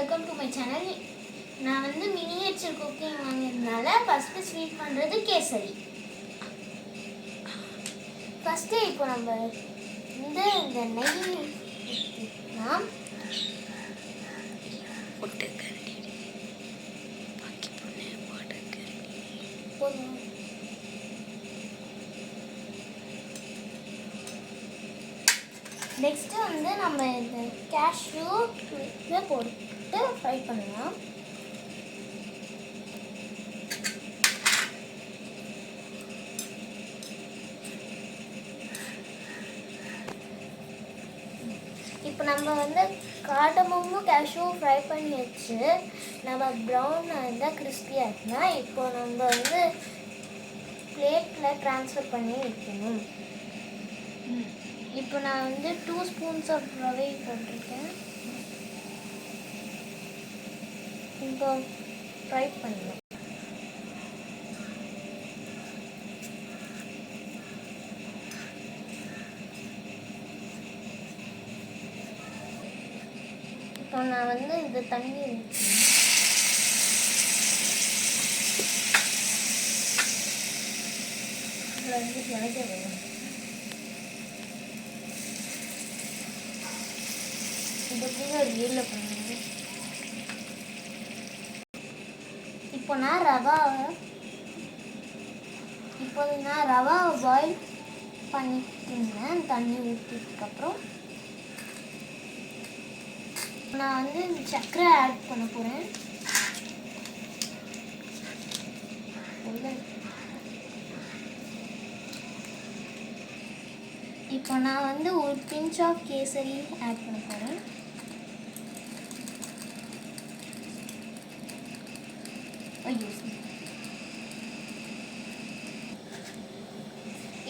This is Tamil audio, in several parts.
Welcome to my channel. நான் மினியேச்சர் குக்கிங் வாங்கியிருந்தனால ஃபஸ்ட்டு ஸ்வீட் பண்ணுறது கேசரி. ஃபஸ்ட்டு இப்போ நம்ம இந்த நெய் ஊற்றிக்கலாம். நெக்ஸ்ட்டு நம்ம இந்த கேஷ்யூ போட்டு ஃப்ரை பண்ணலாம். இப்போ நம்ம காடமும் கேஷ்யூவும் ஃப்ரை பண்ணி வச்சு நம்ம ப்ரௌன் இருந்தால் கிறிஸ்பியாக இருக்கலாம். இப்போ நம்ம பிளேட்டில் ட்ரான்ஸ்ஃபர் பண்ணி வைக்கணும். இப்போ நான் 2 ஸ்பூன்ஸ் ஆஃப் ரவை போட்டிருக்கேன். இப்போ ஃப்ரை பண்ணலாம். இப்போ நான் இந்த தண்ணி ஊற்றினேன். இதில் கிடைக்க வேணும். இப்போ நான் ரவாவை பாயில் பண்ணிட்டுருந்தேன். தண்ணி ஊற்றினதுக்கப்புறம் நான் சர்க்கரை ஆட் பண்ண போகிறேன். இப்போ நான் ஒரு பிஞ்ச் ஆஃப் கேசரி ஆட் பண்ண போகிறேன்.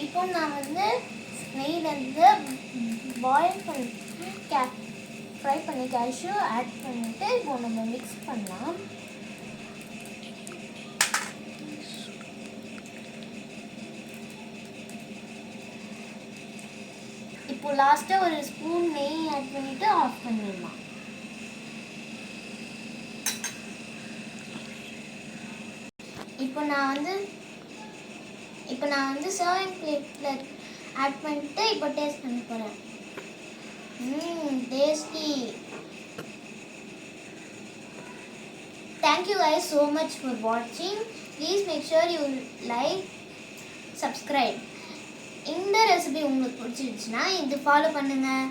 இப்போ நான் நெய்யிலேருந்து பாயில் பண்ணி ஃப்ரை பண்ணி கேஷ்யூ ஆட் பண்ணிட்டு இப்போ நம்ம மிக்ஸ் பண்ணலாம். இப்போ லாஸ்ட்டாக ஒரு ஸ்பூன் நெய் ஆட் பண்ணிட்டு ஆஃப் பண்ணிடலாம். இப்போ நான் சர்விங் பிளேட்டில் ஆட் பண்ணிட்டு இப்போ டேஸ்ட் பண்ண போகிறேன். Tasty. Thank you guys so much for watching. Please make sure you like, subscribe. இந்த ரெசிபி உங்களுக்கு பிடிச்சிருச்சுன்னா இது ஃபாலோ பண்ணுங்கள்.